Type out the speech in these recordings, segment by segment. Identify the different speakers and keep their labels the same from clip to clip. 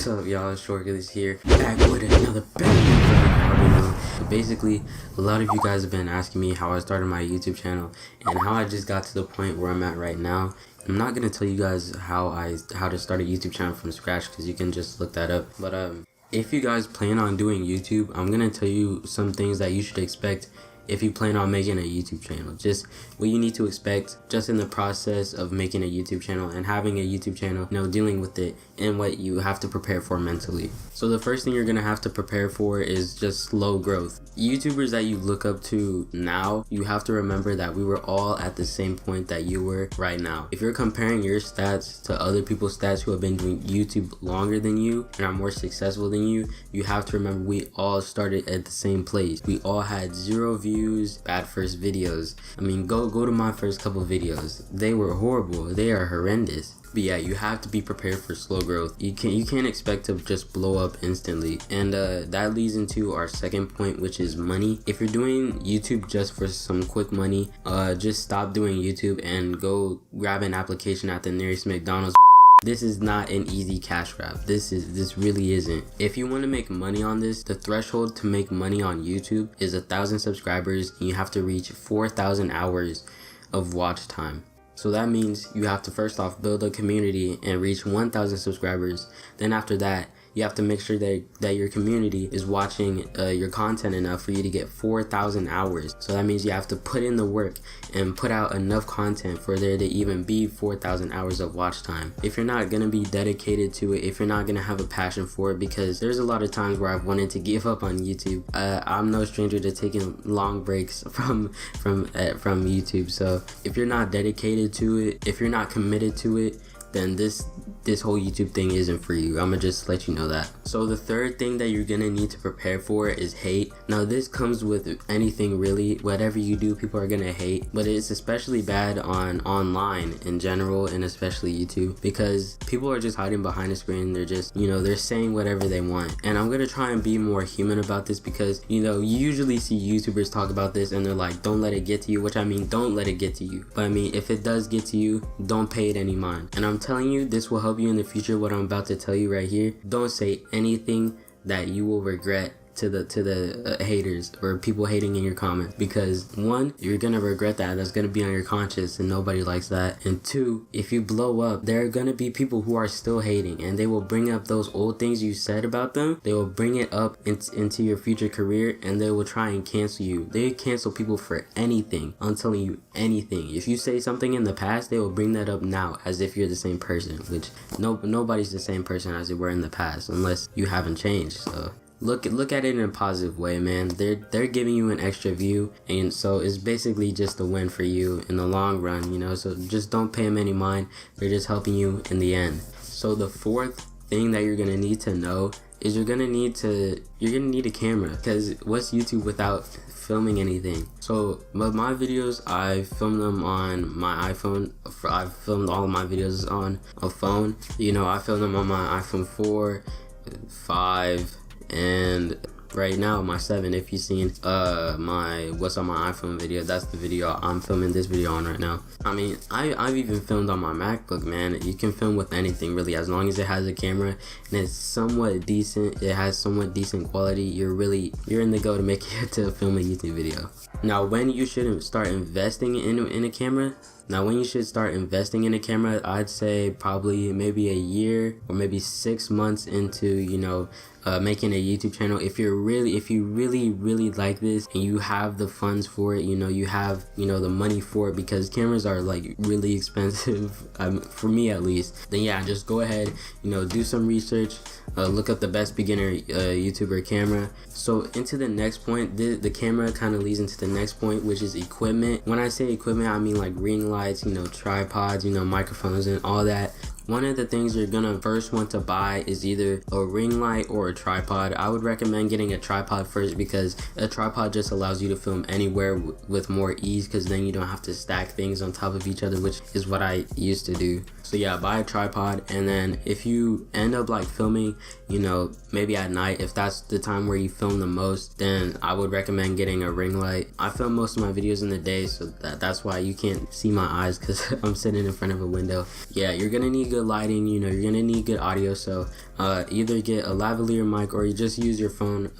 Speaker 1: What's up, y'all? Shorthurcules here, back with another video. So basically, a lot of you guys have been asking me how I started my YouTube channel and how I just got to the point where I'm at right now. I'm not gonna tell you guys how to start a YouTube channel from scratch, because you can just look that up. But if you guys plan on doing YouTube, I'm gonna tell you some things that you should expect if you plan on making a YouTube channel. Just what you need to expect just in the process of making a YouTube channel and having a YouTube channel, you know, dealing with it, and what you have to prepare for mentally. So the first thing you're gonna have to prepare for is just slow growth. YouTubers that you look up to now, you have to remember that we were all at the same point that you were right now. If you're comparing your stats to other people's stats who have been doing YouTube longer than you and are more successful than you, you have to remember we all started at the same place. We all had 0 views, bad first videos. I mean, go to my first couple videos. They were horrible. They are horrendous. But yeah, you have to be prepared for slow growth. You can't expect to just blow up instantly. And that leads into our second point, which is money. If you're doing YouTube just for some quick money, just stop doing YouTube and go grab an application at the nearest McDonald's. This is not an easy cash grab. This really isn't. If you want to make money on this, the threshold to make money on YouTube is 1,000 subscribers, and you have to reach 4,000 hours of watch time. So that means you have to first off build a community and reach 1,000 subscribers. Then after that, you have to make sure that your community is watching your content enough for you to get 4,000 hours. So that means you have to put in the work and put out enough content for there to even be 4,000 hours of watch time. If you're not gonna be dedicated to it, if you're not gonna have a passion for it, because there's a lot of times where I've wanted to give up on YouTube. I'm no stranger to taking long breaks from YouTube. So if you're not dedicated to it, if you're not committed to it, then this whole YouTube thing isn't for you. I'm gonna just let you know that. So the third thing that you're gonna need to prepare for is hate. Now this comes with anything really. Whatever you do, people are gonna hate, but it's especially bad online in general, and especially YouTube, because people are just hiding behind a screen. They're just, you know, they're saying whatever they want. And I'm gonna try and be more human about this, because, you know, you usually see YouTubers talk about this and they're like, don't let it get to you, which I mean, don't let it get to you. But I mean, if it does get to you, don't pay it any mind. And I'm telling you, this will help you in the future. What I'm about to tell you right here, don't say anything that you will regret to the haters or people hating in your comments, because one, you're gonna regret that. That's gonna be on your conscience, and nobody likes that. And two, if you blow up, there are gonna be people who are still hating, and they will bring up those old things you said about them. They will bring it up into your future career, and they will try and cancel you. They cancel people for anything. I'm telling you, anything. If you say something in the past, they will bring that up now as if you're the same person, which nobody's the same person as they were in the past unless you haven't changed. So Look at it in a positive way, man. They're giving you an extra view, and so it's basically just a win for you in the long run, you know. So just don't pay them any mind. They're just helping you in the end. So the fourth thing that you're gonna need to know is you're gonna need a camera, because what's YouTube without filming anything? So but my videos, I film them on my iPhone. I've filmed all of my videos on a phone. You know, I filmed them on my iPhone 4, 5, and right now my 7. If you've seen my what's on my iPhone video, that's the video I'm filming this video on right now. I mean, I've even filmed on my MacBook, man. You can film with anything really, as long as it has a camera and it's somewhat decent. It has somewhat decent quality. You're in the go to make it to film a YouTube video. Now, when you should start investing in a camera? Now, when you should start investing in a camera, I'd say probably maybe a year or maybe 6 months into, you know, making a YouTube channel. If you really like this and you have the funds for it, you know, you have, you know, the money for it, because cameras are like really expensive, for me at least, then yeah, just go ahead, you know, do some research, look up the best beginner YouTuber camera. So into the next point, the camera kind of leads into the next point, which is equipment. When I say equipment, I mean like ring lights, you know, tripods, you know, microphones and all that. One of the things you're gonna first want to buy is either a ring light or a tripod. I would recommend getting a tripod first, because a tripod just allows you to film anywhere with more ease, because then you don't have to stack things on top of each other, which is what I used to do. So yeah, buy a tripod, and then if you end up like filming, you know, maybe at night, if that's the time where you film the most, then I would recommend getting a ring light. I film most of my videos in the day, so that's why you can't see my eyes, because I'm sitting in front of a window. Yeah, you're gonna need good lighting, you know, you're gonna need good audio. So either get a lavalier mic or you just use your phone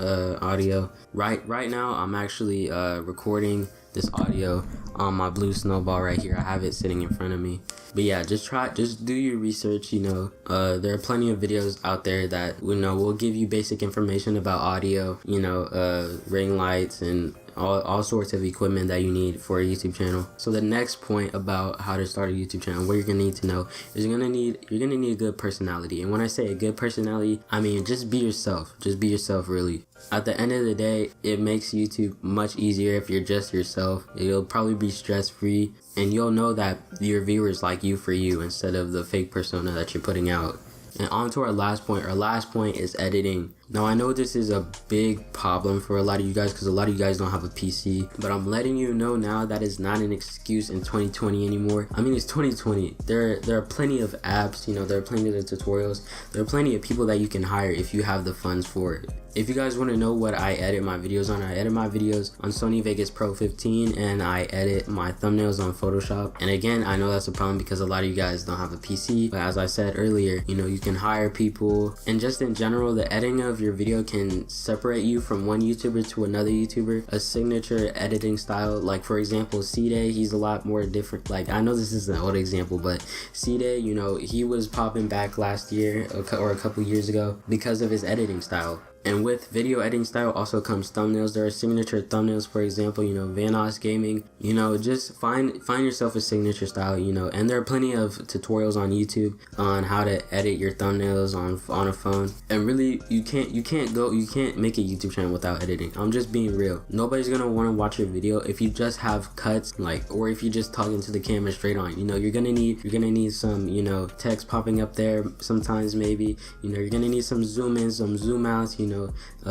Speaker 1: audio. Right now I'm actually recording this audio on my blue snowball right here. I have it sitting in front of me. But yeah, just do your research, you know. There are plenty of videos out there that, you know, will give you basic information about audio, you know, ring lights and all sorts of equipment that you need for a YouTube channel. So the next point about how to start a YouTube channel, what you're gonna need to know is you're gonna need a good personality. And when I say a good personality, I mean just be yourself. Just be yourself, really. At the end of the day, it makes YouTube much easier if you're just yourself. It'll probably be stress-free, and you'll know that your viewers like you for you instead of the fake persona that you're putting out. And on to our last point. Our last point is editing. Now, I know this is a big problem for a lot of you guys because a lot of you guys don't have a PC, but I'm letting you know now that is not an excuse in 2020 anymore. I mean, it's 2020. There are plenty of apps, you know, there are plenty of tutorials. There are plenty of people that you can hire if you have the funds for it. If you guys want to know what I edit my videos on, I edit my videos on Sony Vegas Pro 15 and I edit my thumbnails on Photoshop. And again, I know that's a problem because a lot of you guys don't have a PC, but as I said earlier, you know, you can hire people, and just in general, the editing of your video can separate you from one YouTuber to another YouTuber. A signature editing style, like for example, C-Day, he's a lot more different. Like, I know this is an old example, but C-Day, you know, he was popping back last year or a couple years ago because of his editing style. And with video editing style also comes thumbnails. There are signature thumbnails, for example, you know, Vanos Gaming. You know, just find yourself a signature style, you know. And there are plenty of tutorials on YouTube on how to edit your thumbnails on a phone. And really, you can't make a YouTube channel without editing. I'm just being real. Nobody's gonna want to watch your video if you just have cuts, like, or if you just talking to the camera straight on. You know, you're gonna need some, you know, text popping up there sometimes, maybe. You know, you're gonna need some zoom ins, some zoom outs, you know,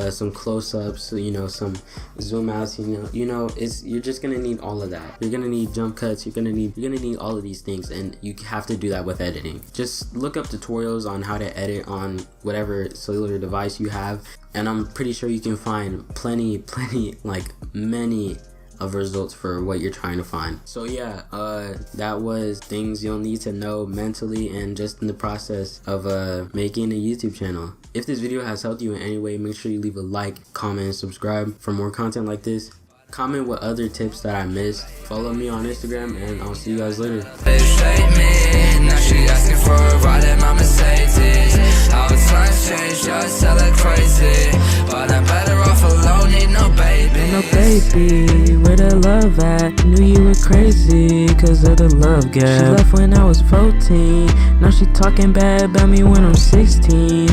Speaker 1: some close-ups, you know, some zoom outs, you know, you're just gonna need all of that. You're gonna need jump cuts, you're gonna need all of these things, and you have to do that with editing. Just look up tutorials on how to edit on whatever cellular device you have, and I'm pretty sure you can find plenty, like many of results for what you're trying to find. So yeah, that was things you'll need to know mentally and just in the process of making a YouTube channel. If this video has helped you in any way, make sure you leave a like, comment, and subscribe for more content like this. Comment what other tips that I missed. Follow me on Instagram, and I'll see you guys later. Now she asking for a ride in my Mercedes. Our times change, just hella crazy, but I'm better off alone, need no baby. No baby, where the love at? Knew you were crazy, cause of the love gap. She left when I was 14, now she talking bad about me when I'm 16.